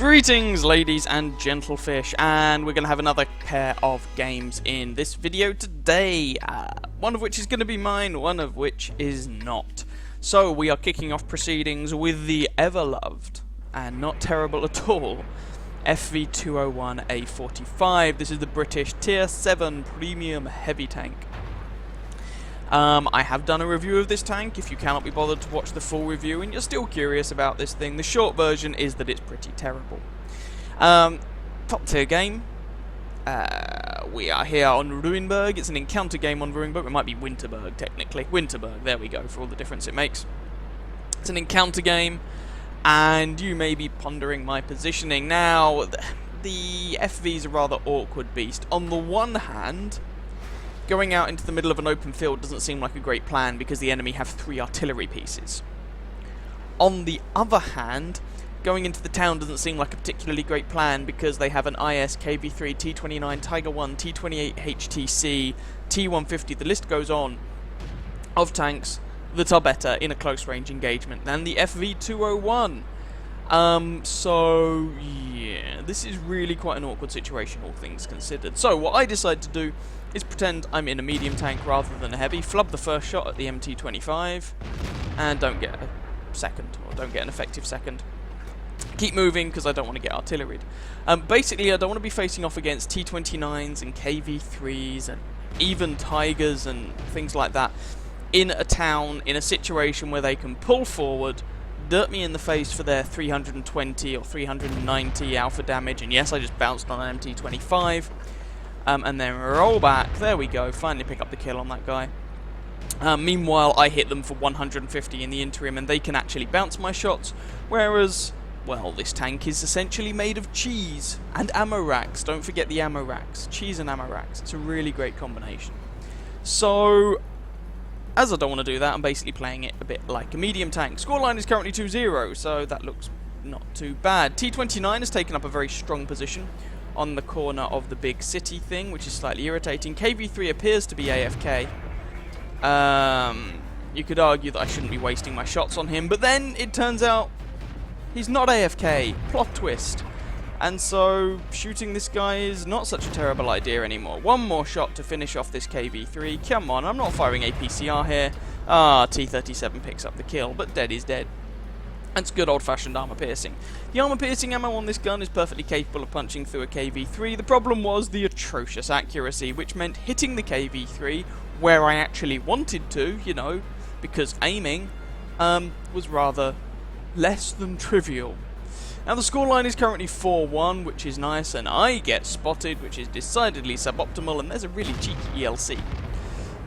Greetings, ladies and gentlefish, and we're going to have another pair of games in this video today, one of which is going to be mine, one of which is not. So we are kicking off proceedings with the ever-loved, and not terrible at all, FV201 A45. This is the British Tier 7 Premium Heavy Tank. I have done a review of this tank. If you cannot be bothered to watch the full review and you're still curious about this thing, the short version is that it's pretty terrible. Top tier game. We are here on Ruinberg. It's an encounter game on Ruinberg. It might be Winterberg, technically. Winterberg, there we go, for all the difference it makes. It's an encounter game, and you may be pondering my positioning. Now, the FV's a rather awkward beast. On the one hand, going out into the middle of an open field doesn't seem like a great plan because the enemy have 3 artillery pieces. On the other hand, going into the town doesn't seem like a particularly great plan because they have an IS, KV3, T29, Tiger 1, T28 HTC, T150, the list goes on, of tanks that are better in a close range engagement than the FV201. So, yeah, this is really quite an awkward situation, all things considered. So, what I decide to do is pretend I'm in a medium tank rather than a heavy, flub the first shot at the MT25, and don't get a second, or don't get an effective second. Keep moving, because I don't want to get artilleried. Basically, I don't want to be facing off against T29s and KV3s, and even Tigers and things like that, in a town, in a situation where they can pull forward, dirt me in the face for their 320 or 390 alpha damage, and yes, I just bounced on an MT25, and then roll back. There we go, finally pick up the kill on that guy. Meanwhile, I hit them for 150 in the interim, and they can actually bounce my shots, whereas, well, this tank is essentially made of cheese and ammo racks. Don't forget the ammo racks. Cheese and ammo racks. It's a really great combination. So, as I don't want to do that, I'm basically playing it a bit like a medium tank. Scoreline is currently 2-0, so that looks not too bad. T29 has taken up a very strong position on the corner of the big city thing, which is slightly irritating. KV3 appears to be AFK. You could argue that I shouldn't be wasting my shots on him, but then it turns out he's not AFK. Plot twist. And so shooting this guy is not such a terrible idea anymore. One more shot to finish off this KV3. Come on, I'm not firing APCR here. T37 picks up the kill, but dead is dead. That's good old-fashioned armor-piercing. The armor-piercing ammo on this gun is perfectly capable of punching through a KV3. The problem was the atrocious accuracy, which meant hitting the KV3 where I actually wanted to, you know, because aiming, was rather less than trivial. Now the scoreline is currently 4-1, which is nice, and I get spotted, which is decidedly suboptimal, and there's a really cheeky ELC.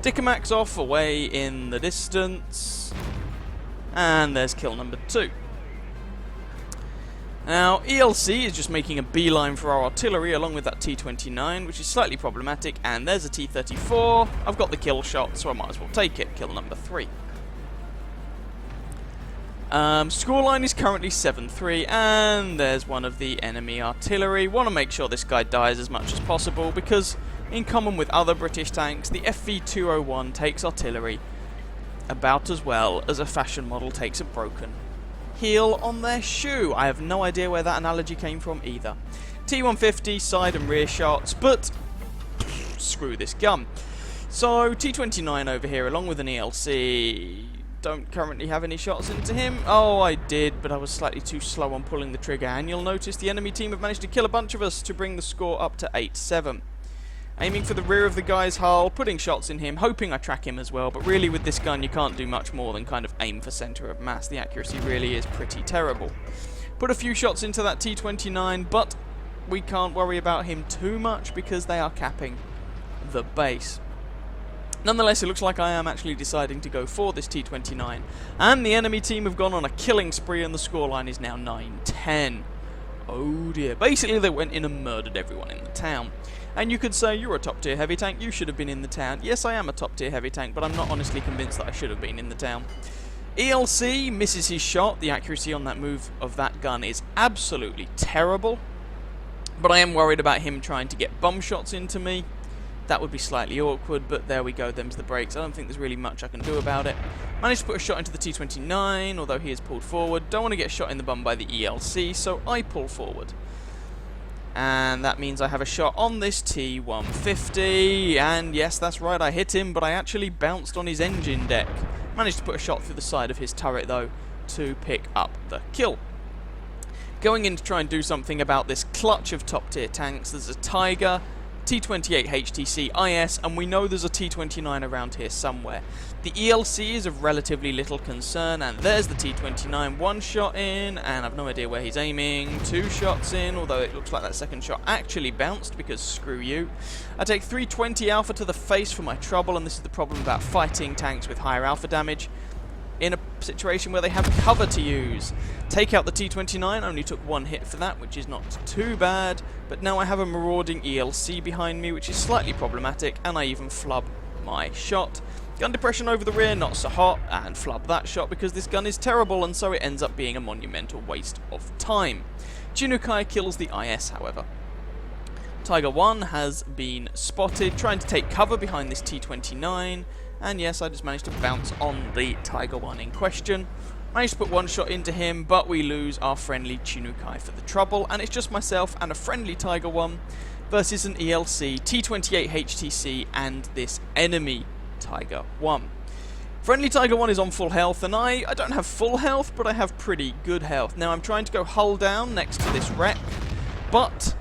Dickermax off away in the distance. And there's kill number 2. Now, ELC is just making a beeline for our artillery along with that T29, which is slightly problematic, and there's a T34. I've got the kill shot, so I might as well take it. Kill number 3. Scoreline is currently 7-3, and there's one of the enemy artillery. Want to make sure this guy dies as much as possible, because in common with other British tanks, the FV201 takes artillery about as well as a fashion model takes a broken heel on their shoe. I have no idea where that analogy came from either. T150 side and rear shots, but screw this gun. So T29 over here along with an ELC. Don't currently have any shots into him. Oh, I did, but I was slightly too slow on pulling the trigger, and you'll notice the enemy team have managed to kill a bunch of us to bring the score up to 8-7. Aiming for the rear of the guy's hull, putting shots in him, hoping I track him as well, but really with this gun you can't do much more than kind of aim for center of mass. The accuracy really is pretty terrible. Put a few shots into that T29, but we can't worry about him too much because they are capping the base. Nonetheless, it looks like I am actually deciding to go for this T29, and the enemy team have gone on a killing spree and the scoreline is now 9-10. Oh dear. Basically they went in and murdered everyone in the town. And you could say, you're a top tier heavy tank, you should have been in the town. Yes, I am a top tier heavy tank, but I'm not honestly convinced that I should have been in the town. ELC misses his shot. The accuracy on that move of that gun is absolutely terrible. But I am worried about him trying to get bum shots into me. That would be slightly awkward, but there we go, them's the breaks. I don't think there's really much I can do about it. Managed to put a shot into the T29, although he is pulled forward. Don't want to get shot in the bum by the ELC, so I pull forward. And that means I have a shot on this T150, and yes, that's right, I hit him, but I actually bounced on his engine deck. Managed to put a shot through the side of his turret, though, to pick up the kill. Going in to try and do something about this clutch of top-tier tanks, there's a Tiger, T28 HTC IS, and we know there's a T29 around here somewhere. The ELC is of relatively little concern, and there's the T29, one shot in, and I've no idea where he's aiming, two shots in, although it looks like that second shot actually bounced, because screw you. I take 320 alpha to the face for my trouble, and this is the problem about fighting tanks with higher alpha damage in a situation where they have cover to use. Take out the T29, only took one hit for that, which is not too bad, but now I have a marauding ELC behind me, which is slightly problematic, and I even flub my shot. Gun depression over the rear, not so hot, and flub that shot because this gun is terrible, and so it ends up being a monumental waste of time. Chinukai kills the IS, however. Tiger 1 has been spotted, trying to take cover behind this T29, and yes, I just managed to bounce on the Tiger 1 in question. Managed to put one shot into him, but we lose our friendly Chinukai for the trouble, and it's just myself and a friendly Tiger 1 versus an ELC, T28 HTC, and this enemy Tiger 1. Friendly Tiger 1 is on full health, and I don't have full health, but I have pretty good health. Now I'm trying to go hull down next to this wreck, but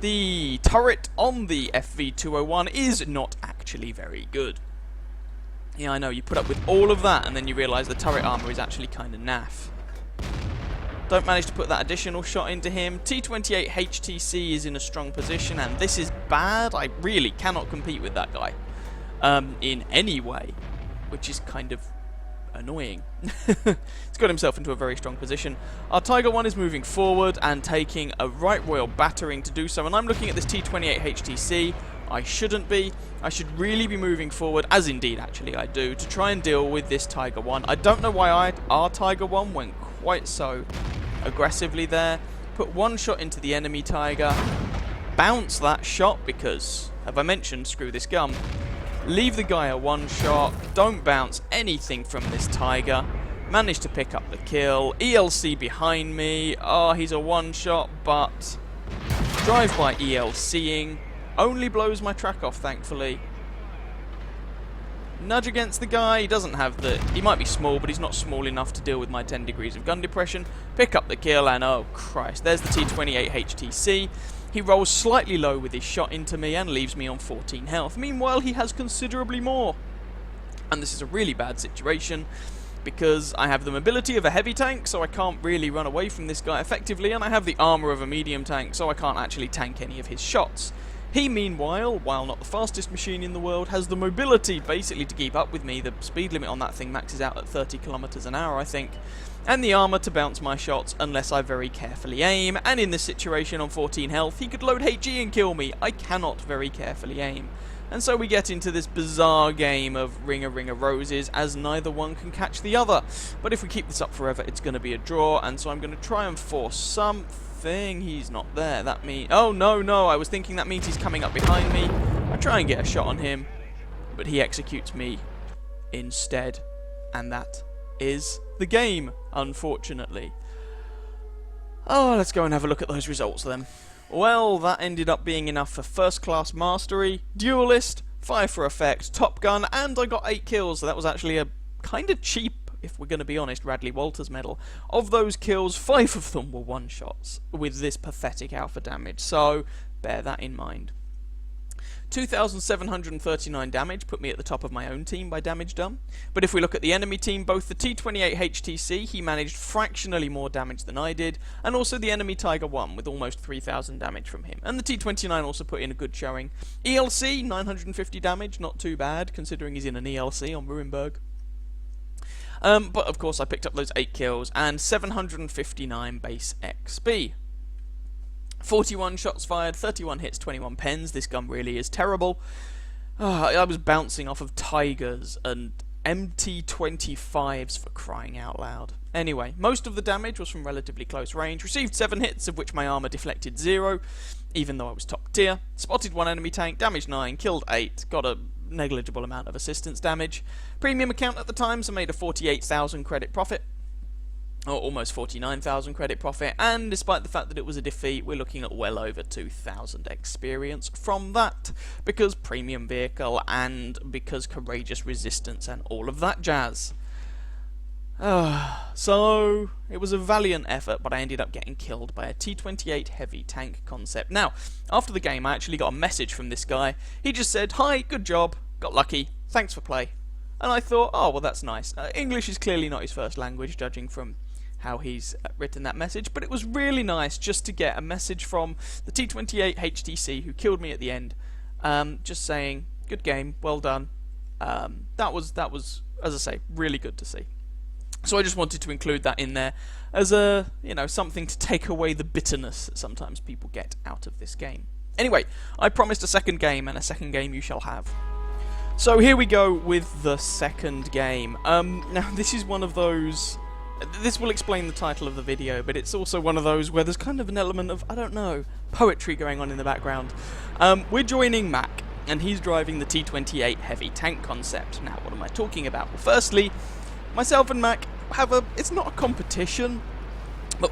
the turret on the FV201 is not actually very good. Yeah, I know, you put up with all of that and then you realise the turret armour is actually kind of naff. Don't manage to put that additional shot into him. T28 HTC is in a strong position, and this is bad. I really cannot compete with that guy in any way, which is kind of annoying. He's got himself into a very strong position. Our Tiger 1 is moving forward and taking a right royal battering to do so, and I'm looking at this T28 HTC. I shouldn't be. I should really be moving forward, as indeed actually I do, to try and deal with this Tiger 1. I don't know why our Tiger 1 went quite so aggressively there. Put one shot into the enemy Tiger. Bounce that shot because, have I mentioned, screw this gun. Leave the guy a one shot. Don't bounce anything from this Tiger. Managed to pick up the kill. ELC behind me. Oh, he's a one shot, but drive-by ELCing only blows my track off, thankfully. Nudge against the guy. He doesn't have the... He might be small, but he's not small enough to deal with my 10 degrees of gun depression. Pick up the kill, and oh, Christ. There's the T28 HTC. He rolls slightly low with his shot into me and leaves me on 14 health. Meanwhile, he has considerably more. And this is a really bad situation, because I have the mobility of a heavy tank, so I can't really run away from this guy effectively, and I have the armor of a medium tank, so I can't actually tank any of his shots. He, meanwhile, while not the fastest machine in the world, has the mobility basically to keep up with me. The speed limit on that thing maxes out at 30 kilometers an hour, I think. And the armor to bounce my shots unless I very carefully aim. And in this situation on 14 health, he could load HG and kill me. I cannot very carefully aim. And so we get into this bizarre game of ring a roses, as neither one can catch the other. But if we keep this up forever, it's going to be a draw, and so I'm going to try and force something. He's not there. That means... Oh, no, I was thinking that means he's coming up behind me. I try and get a shot on him, but he executes me instead. And that is the game, unfortunately. Oh, let's go and have a look at those results then. Well, that ended up being enough for First Class Mastery, Duelist, Fire for Effect, Top Gun, and I got 8 kills, so that was actually a kind of cheap, if we're going to be honest, Radley Walters medal. Of those kills, 5 of them were one-shots with this pathetic alpha damage, so bear that in mind. 2,739 damage put me at the top of my own team by damage done. But if we look at the enemy team, both the T28 HTC, he managed fractionally more damage than I did, and also the enemy Tiger 1 with almost 3,000 damage from him. And the T29 also put in a good showing. ELC, 950 damage, not too bad, considering he's in an ELC on Ruinberg. But of course I picked up those 8 kills and 759 base XP. 41 shots fired, 31 hits, 21 pens. This gun really is terrible. I was bouncing off of Tigers and MT25s, for crying out loud. Anyway, most of the damage was from relatively close range. Received 7 hits, of which my armor deflected 0, even though I was top tier. Spotted 1 enemy tank, damaged 9, killed 8, got a negligible amount of assistance damage. Premium account at the time, so made a 48,000 credit profit. Or almost 49,000 credit profit, and despite the fact that it was a defeat, we're looking at well over 2,000 experience from that, because premium vehicle and because courageous resistance and all of that jazz. So it was a valiant effort, but I ended up getting killed by a T28 heavy tank concept. Now, after the game, I actually got a message from this guy. He just said, "Hi, good job, got lucky, thanks for play." And I thought, oh, well, that's nice. English is clearly not his first language, judging from how he's written that message, but it was really nice just to get a message from the T28 HTC who killed me at the end, just saying, good game, well done. That was, as I say, really good to see. So I just wanted to include that in there as a, something to take away the bitterness that sometimes people get out of this game. Anyway, I promised a second game, and a second game you shall have. So here we go with the second game. Now this is one of those. This will explain the title of the video, but it's also one of those where there's kind of an element of, I don't know, poetry going on in the background. We're joining Mac, and he's driving the T28 heavy tank concept. Now, what am I talking about? Well, firstly, myself and Mac have it's not a competition, but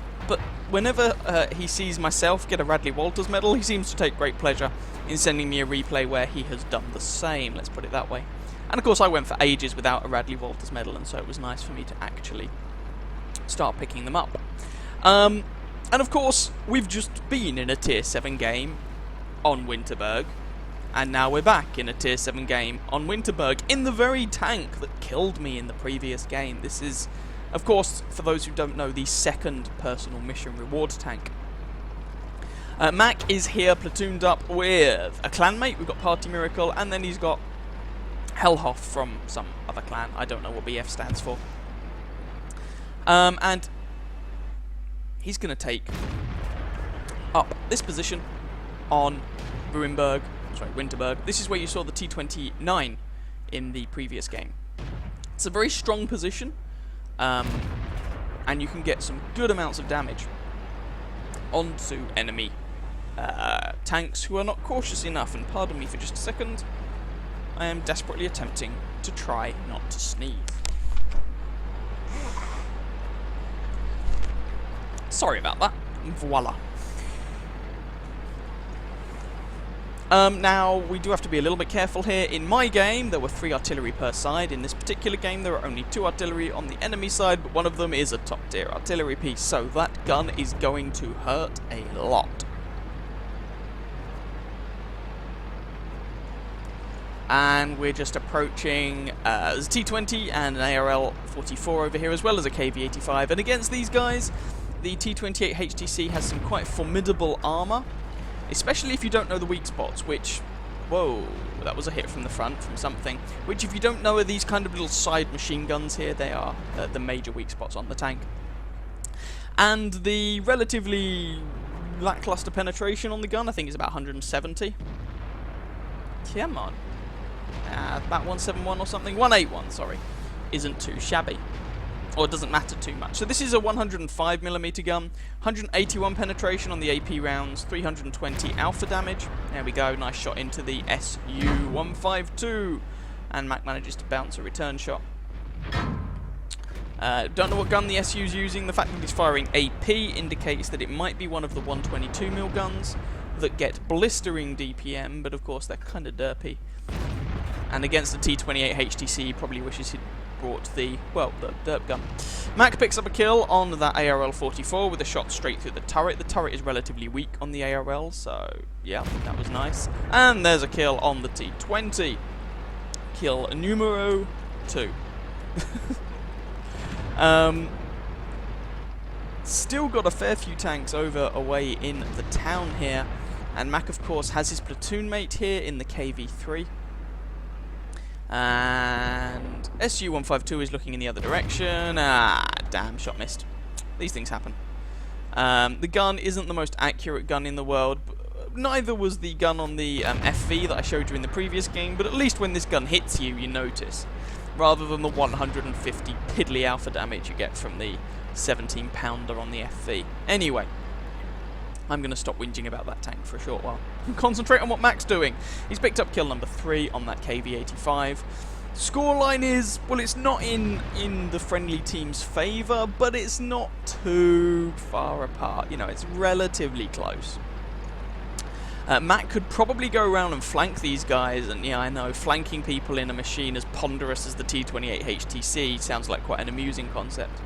whenever he sees myself get a Radley Walters medal, he seems to take great pleasure in sending me a replay where he has done the same, let's put it that way. And of course I went for ages without a Radley Walters medal, and so it was nice for me to actually start picking them up. And of course, we've just been in a Tier 7 game on Winterberg, and now we're back in a Tier 7 game on Winterberg, in the very tank that killed me in the previous game. This is, of course, for those who don't know, the second personal mission reward tank. Mac is here platooned up with a clanmate. We've got Party Miracle, and then he's got Hellhoff from some other clan. I don't know what BF stands for. And he's going to take up this position on Winterberg. This is where you saw the T29 in the previous game. It's a very strong position, and you can get some good amounts of damage onto enemy tanks who are not cautious enough. And pardon me for just a second, I am desperately attempting to try not to sneeze. Sorry about that. Voila. Now, we do have to be a little bit careful here. In my game, there were 3 artillery per side. In this particular game, there are only 2 artillery on the enemy side, but one of them is a top-tier artillery piece, so that gun is going to hurt a lot. And we're just approaching there's a T20 and an ARL-44 over here, as well as a KV-85. And against these guys, the T28 HTC has some quite formidable armor, especially if you don't know the weak spots, which, whoa, that was a hit from the front, from something, which if you don't know are these kind of little side machine guns here. They are the major weak spots on the tank. And the relatively lackluster penetration on the gun, I think, is about 170. Come on. About 171 or something. 181, sorry. Isn't too shabby. Or it doesn't matter too much. So this is a 105mm gun, 181 penetration on the AP rounds, 320 alpha damage. There we go, nice shot into the SU-152. And Mac manages to bounce a return shot. Don't know what gun the SU's using. The fact that he's firing AP indicates that it might be one of the 122mm guns that get blistering DPM, but of course they're kind of derpy. And against the T28 HTC, he probably wishes he'd brought the derp gun. Mac picks up a kill on that ARL-44 with a shot straight through the turret. The turret is relatively weak on the ARL, so yeah, that was nice. And there's a kill on the T20. Kill numero 2. Still got a fair few tanks away in the town here. And Mac, of course, has his platoon mate here in the KV-3. And SU-152 is looking in the other direction. Damn, shot missed. These things happen. The gun isn't the most accurate gun in the world. Neither was the gun on the FV that I showed you in the previous game, but at least when this gun hits you, you notice. rather than the 150 piddly alpha damage you get from the 17-pounder on the FV. Anyway, I'm going to stop whinging about that tank for a short while and concentrate on what Mac's doing. He's picked up kill number 3 on that KV-85. Scoreline is, well, it's not in the friendly team's favour, but it's not too far apart. You know, it's relatively close. Mac could probably go around and flank these guys, and yeah, I know, flanking people in a machine as ponderous as the T28 HTC sounds like quite an amusing concept.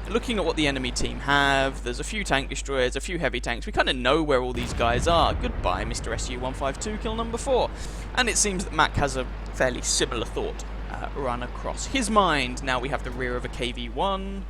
Looking at what the enemy team have, there's a few tank destroyers, a few heavy tanks. We kind of know where all these guys are. Goodbye, Mr. SU-152, kill number 4. And it seems that Mac has a fairly similar thought run across his mind. Now we have the rear of a KV-1.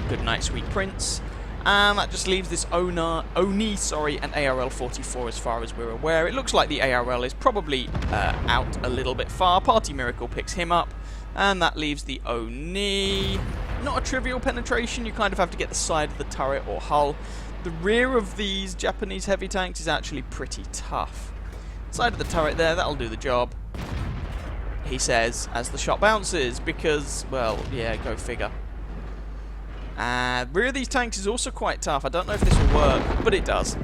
Good night, sweet prince. And that just leaves this Oni, an ARL-44 as far as we're aware. It looks like the ARL is probably out a little bit far. Party Miracle picks him up. And that leaves the Oni. Not a trivial penetration, you kind of have to get the side of the turret or hull. The rear of these Japanese heavy tanks is actually pretty tough. Side of the turret there, that'll do the job, he says, as the shot bounces, because, well, yeah, go figure. Rear of these tanks is also quite tough. I don't know if this will work, but it does.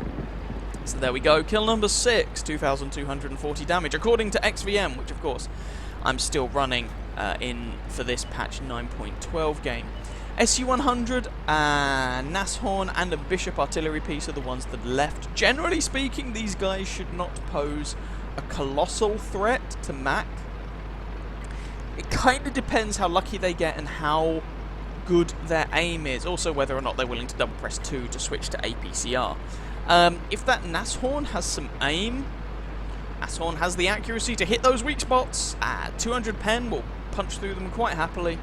So there we go, kill number 6, 2,240 damage, according to XVM, which of course I'm still running in for this patch 9.12 game. SU-100, Nashorn, and a Bishop artillery piece are the ones that left. Generally speaking, these guys should not pose a colossal threat to Mac. It kind of depends how lucky they get and how good their aim is. Also, whether or not they're willing to double press 2 to switch to APCR. If that Nashorn has some aim, Nashorn has the accuracy to hit those weak spots. 200 pen will punch through them quite happily.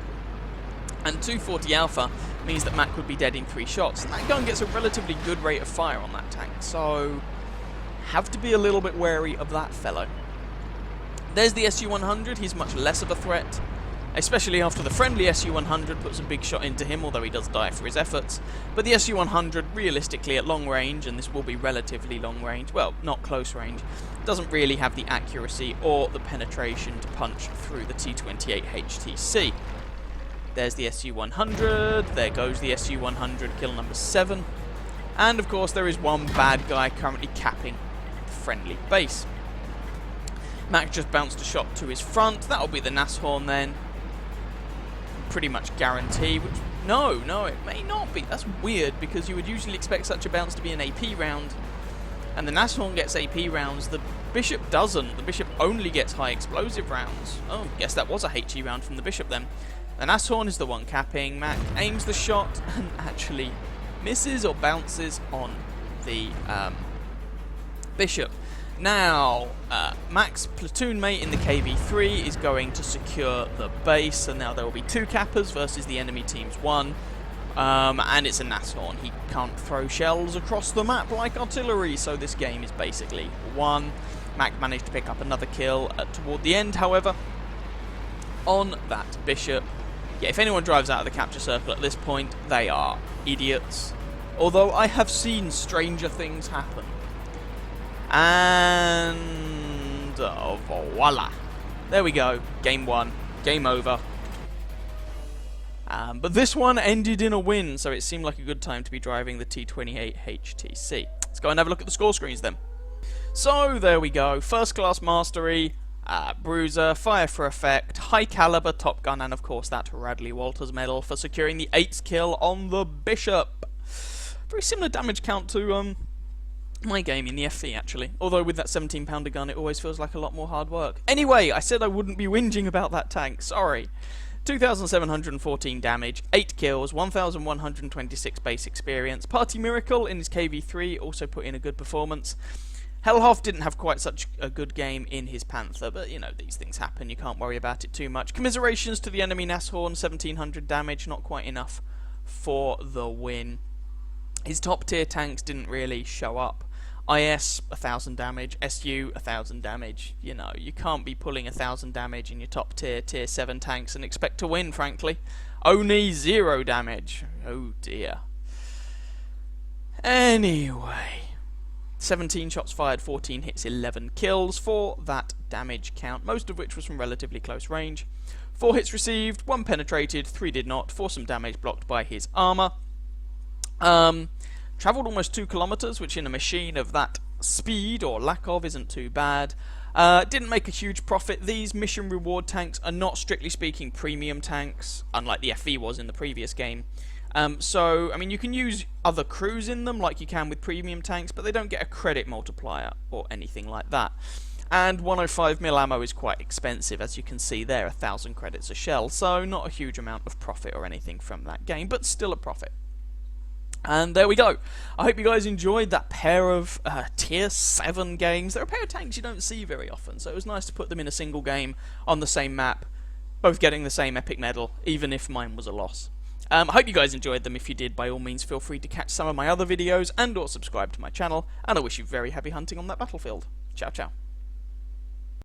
And 240 alpha means that Mac would be dead in 3 shots. And that gun gets a relatively good rate of fire on that tank, so have to be a little bit wary of that fellow. There's the SU-100, he's much less of a threat, especially after the friendly SU-100 puts a big shot into him, although he does die for his efforts. But the SU-100, realistically at long range, and this will be relatively long range, well, not close range, doesn't really have the accuracy or the penetration to punch through the T28 HTC. There's the SU-100, there goes the SU-100, kill number 7. And of course there is one bad guy currently capping the friendly base. Mac just bounced a shot to his front, that'll be the Nashorn then. Pretty much guarantee, which, no, it may not be. That's weird, because you would usually expect such a bounce to be an AP round. And the Nashorn gets AP rounds, the Bishop doesn't. The Bishop only gets high explosive rounds. Oh, guess that was a HE round from the Bishop then. The Nashorn is the one capping. Mac aims the shot and actually misses or bounces on the Bishop. Now, Mac's platoon mate in the KV-3 is going to secure the base, and now there will be 2 cappers versus the enemy team's 1. And it's a Nashorn. He can't throw shells across the map like artillery, so this game is basically won. Mac managed to pick up another kill toward the end, however, on that Bishop. Yeah, if anyone drives out of the capture circle at this point, they are idiots. Although I have seen stranger things happen. And voila. There we go. Game 1. Game over. But this one ended in a win, so it seemed like a good time to be driving the T28 HTC. Let's go and have a look at the score screens then. So, there we go. First class mastery, bruiser, fire for effect, high caliber, top gun, and of course that Radley Walters medal for securing the 8th kill on the Bishop. Very similar damage count to my game in the FV, actually. Although with that 17-pounder gun, it always feels like a lot more hard work. Anyway, I said I wouldn't be whinging about that tank. Sorry. 2,714 damage, 8 kills, 1,126 base experience. Party Miracle in his KV-3 also put in a good performance. Hellhoff didn't have quite such a good game in his Panther, but, you know, these things happen. You can't worry about it too much. Commiserations to the enemy Nashorn, 1,700 damage, not quite enough for the win. His top-tier tanks didn't really show up. IS, 1,000 damage. SU, 1,000 damage. You know, you can't be pulling 1,000 damage in your top-tier, tier 7 tanks and expect to win, frankly. Only 0 damage. Oh, dear. Anyway. 17 shots fired, 14 hits, 11 kills for that damage count, most of which was from relatively close range. 4 hits received, 1 penetrated, 3 did not, for some damage blocked by his armor. Travelled almost 2 kilometers, which in a machine of that speed, or lack of, isn't too bad. Didn't make a huge profit. These mission reward tanks are not, strictly speaking, premium tanks, unlike the FV was in the previous game. So, I mean, you can use other crews in them, like you can with premium tanks, but they don't get a credit multiplier or anything like that. And 105mm ammo is quite expensive, as you can see there, 1,000 credits a shell, so not a huge amount of profit or anything from that game, but still a profit. And there we go. I hope you guys enjoyed that pair of tier 7 games. They're a pair of tanks you don't see very often, so it was nice to put them in a single game on the same map, both getting the same epic medal, even if mine was a loss. I hope you guys enjoyed them. If you did, by all means feel free to catch some of my other videos and or subscribe to my channel, and I wish you very happy hunting on that battlefield. Ciao ciao.